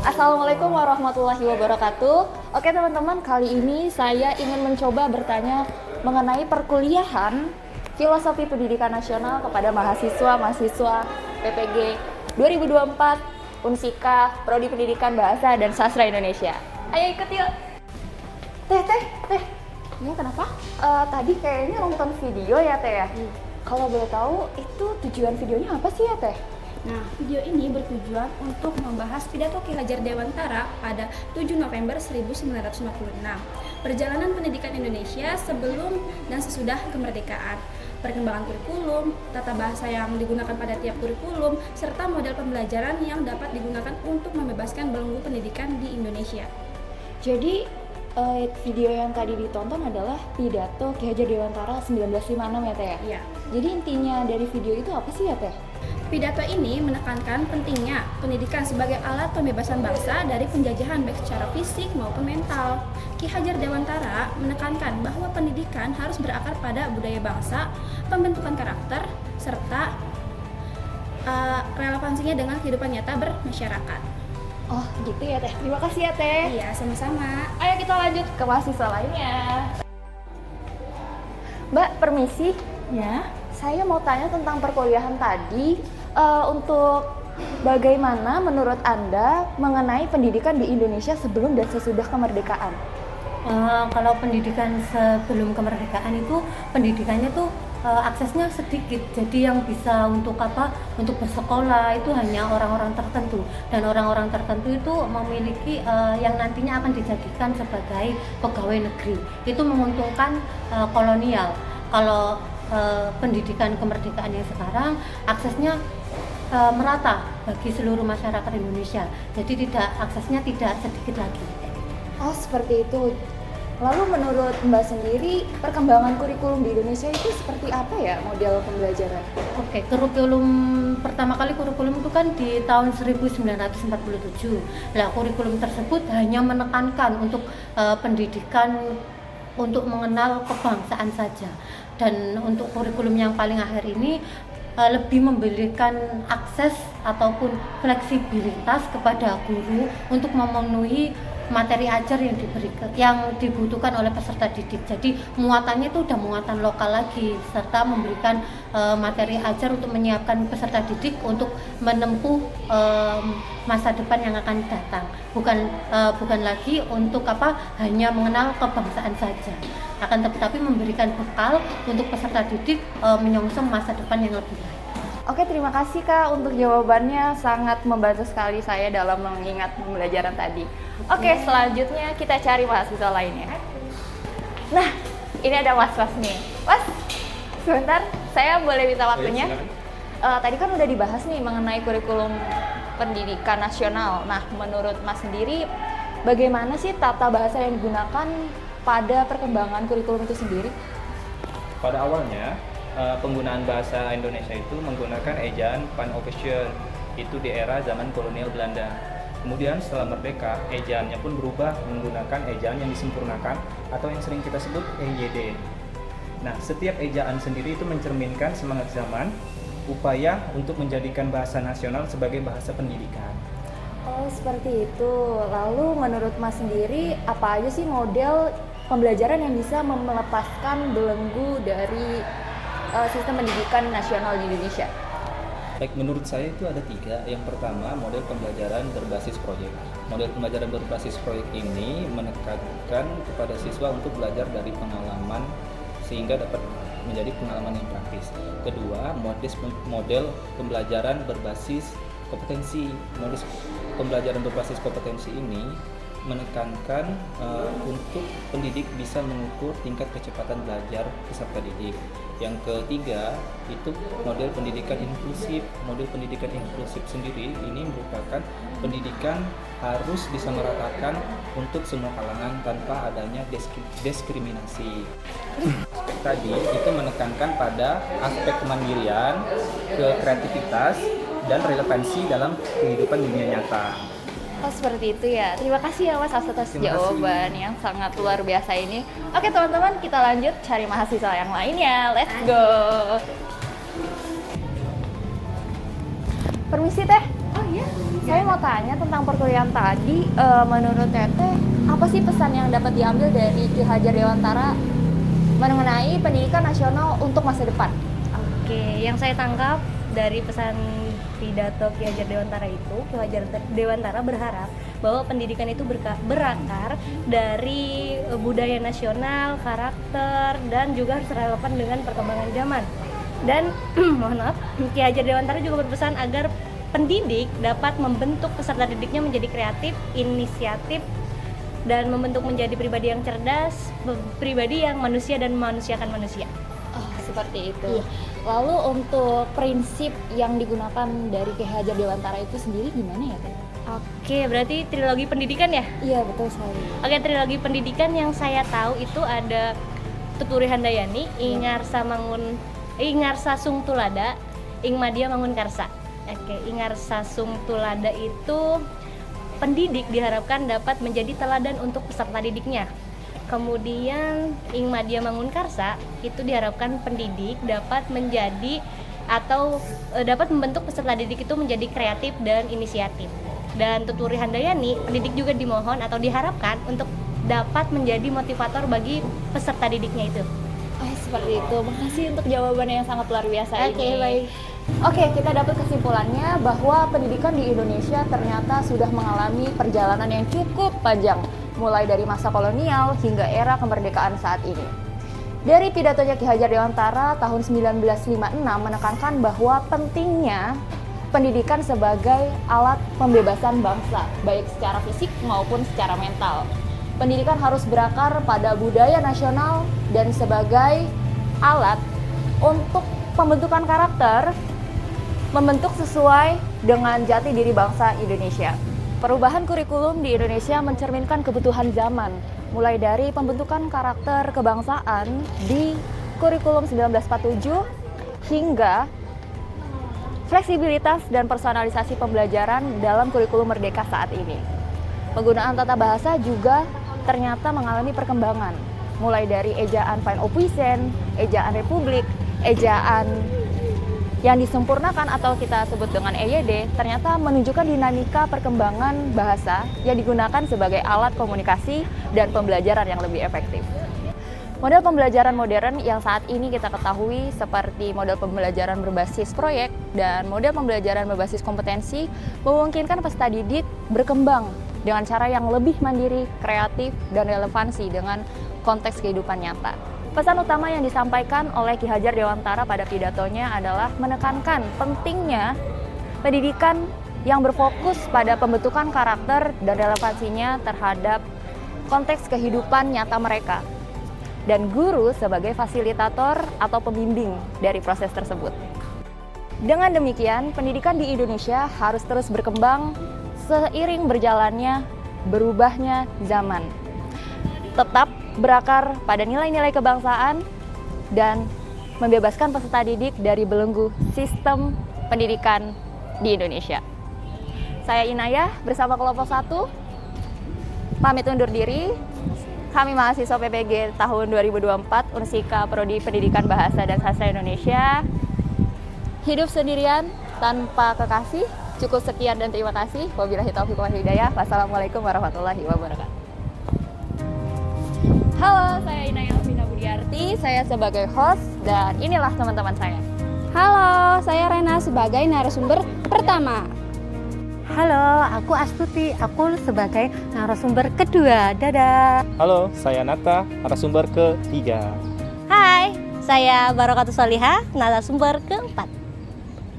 Assalamualaikum warahmatullahi wabarakatuh. Oke teman-teman, kali ini saya ingin mencoba bertanya mengenai perkuliahan Filosofi Pendidikan Nasional kepada mahasiswa-mahasiswa PPG 2024 Unsika Prodi Pendidikan Bahasa dan Sastra Indonesia. Ayo ikut yuk. Teh. Ini kenapa? Tadi kayaknya nonton video ya Teh ya? Kalau boleh tahu, itu tujuan videonya apa sih ya Teh? Nah, video ini bertujuan untuk membahas pidato Ki Hajar Dewantara pada 7 November 1946, perjalanan pendidikan Indonesia sebelum dan sesudah kemerdekaan, perkembangan kurikulum, tata bahasa yang digunakan pada tiap kurikulum, serta model pembelajaran yang dapat digunakan untuk membebaskan belenggu pendidikan di Indonesia. Jadi, video yang tadi ditonton adalah pidato Ki Hajar Dewantara 1956 ya Teh ya? Iya. Jadi intinya dari video itu apa sih ya Teh? Pidato ini menekankan pentingnya pendidikan sebagai alat pembebasan bangsa dari penjajahan baik secara fisik maupun mental. Ki Hajar Dewantara menekankan bahwa pendidikan harus berakar pada budaya bangsa, pembentukan karakter, serta relevansinya dengan kehidupan nyata bermasyarakat. Oh gitu ya Teh, terima kasih ya Teh. Iya, sama-sama. Ayo kita lanjut ke mahasiswa lainnya. Mbak, permisi. Ya. Saya mau tanya tentang perkuliahan tadi. Untuk bagaimana menurut Anda mengenai pendidikan di Indonesia sebelum dan sesudah kemerdekaan? Kalau pendidikan sebelum kemerdekaan itu pendidikannya tuh aksesnya sedikit, jadi yang bisa untuk bersekolah itu hanya orang-orang tertentu, dan orang-orang tertentu itu memiliki yang nantinya akan dijadikan sebagai pegawai negeri. Itu menguntungkan kolonial. Kalau pendidikan kemerdekaan yang sekarang aksesnya merata bagi seluruh masyarakat Indonesia, jadi aksesnya tidak sedikit lagi. Oh seperti itu. Lalu menurut Mbak sendiri perkembangan kurikulum di Indonesia itu seperti apa ya model pembelajaran? Oke, pertama kali kurikulum itu kan di tahun 1947. Nah, kurikulum tersebut hanya menekankan untuk pendidikan untuk mengenal kebangsaan saja. Dan untuk kurikulum yang paling akhir ini lebih memberikan akses ataupun fleksibilitas kepada guru untuk memenuhi materi ajar yang dibutuhkan oleh peserta didik. Jadi muatannya itu udah muatan lokal lagi, serta memberikan materi ajar untuk menyiapkan peserta didik untuk menempuh masa depan yang akan datang. Bukan lagi untuk hanya mengenal kebangsaan saja. Akan tetapi memberikan bekal untuk peserta didik menyongsong masa depan yang lebih baik. Oke, terima kasih Kak untuk jawabannya, sangat membantu sekali saya dalam mengingat pembelajaran tadi. Oke, selanjutnya kita cari mahasiswa lainnya. Nah, ini ada Mas nih. Mas, sebentar, saya boleh minta waktunya? Tadi kan udah dibahas nih mengenai kurikulum pendidikan nasional. Nah, menurut Mas sendiri, bagaimana sih tata bahasa yang digunakan pada perkembangan kurikulum itu sendiri? Pada awalnya, penggunaan bahasa Indonesia itu menggunakan ejaan Pan-Official, itu di era zaman kolonial Belanda. Kemudian setelah merdeka, ejaannya pun berubah menggunakan ejaan yang disempurnakan atau yang sering kita sebut EYD. Nah, setiap ejaan sendiri itu mencerminkan semangat zaman, upaya untuk menjadikan bahasa nasional sebagai bahasa pendidikan. Oh, seperti itu. Lalu menurut Mas sendiri, apa aja sih model pembelajaran yang bisa melepaskan belenggu dari sistem pendidikan nasional di Indonesia? Baik, menurut saya itu ada 3. Yang pertama, model pembelajaran berbasis proyek. Model pembelajaran berbasis proyek ini menekankan kepada siswa untuk belajar dari pengalaman sehingga dapat menjadi pengalaman yang praktis. Kedua, model pembelajaran berbasis kompetensi. Model pembelajaran berbasis kompetensi ini menekankan untuk pendidik bisa mengukur tingkat kecepatan belajar peserta didik. Yang ketiga, itu model pendidikan inklusif. Model pendidikan inklusif sendiri ini merupakan pendidikan harus disamaratakan untuk semua kalangan tanpa adanya diskriminasi. Tadi itu menekankan pada aspek kemandirian, kreativitas, dan relevansi dalam kehidupan dunia nyata. Oh seperti itu ya. Terima kasih ya Mas atas jawaban yang sangat luar biasa ini. Oke teman-teman, kita lanjut cari mahasiswa yang lainnya. Let's go. Permisi Teh. Oh iya, Saya mau tanya tentang perkuliahan tadi. Menurut Teteh, apa sih pesan yang dapat diambil dari Ki Hajar Dewantara mengenai pendidikan nasional untuk masa depan? Oke, yang saya tangkap dari pesan pidato Ki Hajar Dewantara itu, Ki Hajar Dewantara berharap bahwa pendidikan itu berakar dari budaya nasional, karakter, dan juga harus relevan dengan perkembangan zaman. Dan mohon maaf, Ki Hajar Dewantara juga berpesan agar pendidik dapat membentuk peserta didiknya menjadi kreatif, inisiatif, dan membentuk menjadi pribadi yang cerdas, pribadi yang manusia dan memanusiakan manusia. Oh, seperti itu. Lalu untuk prinsip yang digunakan dari Ki Hajar Dewantara itu sendiri gimana ya, Teh? Oke, berarti trilogi pendidikan ya? Iya, betul sekali. Oke, trilogi pendidikan yang saya tahu itu ada Tuturi Handayani, Ingar Sasung Tulada, Ing Madya Mangun Karsa. Oke, Ingar Sasung Tulada itu pendidik diharapkan dapat menjadi teladan untuk peserta didiknya. Kemudian Ing Madya Mangun Karsa itu diharapkan pendidik dapat menjadi atau dapat membentuk peserta didik itu menjadi kreatif dan inisiatif. Dan Tuturi Handayani, pendidik juga dimohon atau diharapkan untuk dapat menjadi motivator bagi peserta didiknya itu. Oh, seperti itu. Makasih untuk jawabannya yang sangat luar biasa ini. Oke, baik. Oke, kita dapat kesimpulannya bahwa pendidikan di Indonesia ternyata sudah mengalami perjalanan yang cukup panjang, mulai dari masa kolonial hingga era kemerdekaan saat ini. Dari pidatonya Ki Hajar Dewantara tahun 1956 menekankan bahwa pentingnya pendidikan sebagai alat pembebasan bangsa, baik secara fisik maupun secara mental. Pendidikan harus berakar pada budaya nasional dan sebagai alat untuk pembentukan karakter, membentuk sesuai dengan jati diri bangsa Indonesia. Perubahan kurikulum di Indonesia mencerminkan kebutuhan zaman, mulai dari pembentukan karakter kebangsaan di kurikulum 1947 hingga fleksibilitas dan personalisasi pembelajaran dalam kurikulum merdeka saat ini. Penggunaan tata bahasa juga ternyata mengalami perkembangan, mulai dari ejaan Fine Opuisen, ejaan Republik, ejaan yang disempurnakan atau kita sebut dengan EYD, ternyata menunjukkan dinamika perkembangan bahasa yang digunakan sebagai alat komunikasi dan pembelajaran yang lebih efektif. Model pembelajaran modern yang saat ini kita ketahui seperti model pembelajaran berbasis proyek dan model pembelajaran berbasis kompetensi memungkinkan peserta didik berkembang dengan cara yang lebih mandiri, kreatif, dan relevansi dengan konteks kehidupan nyata. Pesan utama yang disampaikan oleh Ki Hajar Dewantara pada pidatonya adalah menekankan pentingnya pendidikan yang berfokus pada pembentukan karakter dan relevansinya terhadap konteks kehidupan nyata mereka, dan guru sebagai fasilitator atau pembimbing dari proses tersebut. Dengan demikian, pendidikan di Indonesia harus terus berkembang seiring berjalannya berubahnya zaman. Tetap berakar pada nilai-nilai kebangsaan dan membebaskan peserta didik dari belenggu sistem pendidikan di Indonesia. Saya Inayah bersama kelompok 1 pamit undur diri. Kami mahasiswa PPG tahun 2024 Unsika Prodi Pendidikan Bahasa dan Sastra Indonesia. Hidup sendirian tanpa kekasih. Cukup sekian dan terima kasih. Wabillahi taufiq wal hidayah. Wassalamualaikum warahmatullahi wabarakatuh. Halo, saya Inayah Alvina Budiarti. Saya sebagai host dan inilah teman-teman saya. Halo, saya Rena sebagai narasumber pertama. Halo, aku Astuti. Aku sebagai narasumber kedua. Dadah. Halo, saya Nata, narasumber ketiga. Hai, saya Barokatus Solihah, narasumber keempat.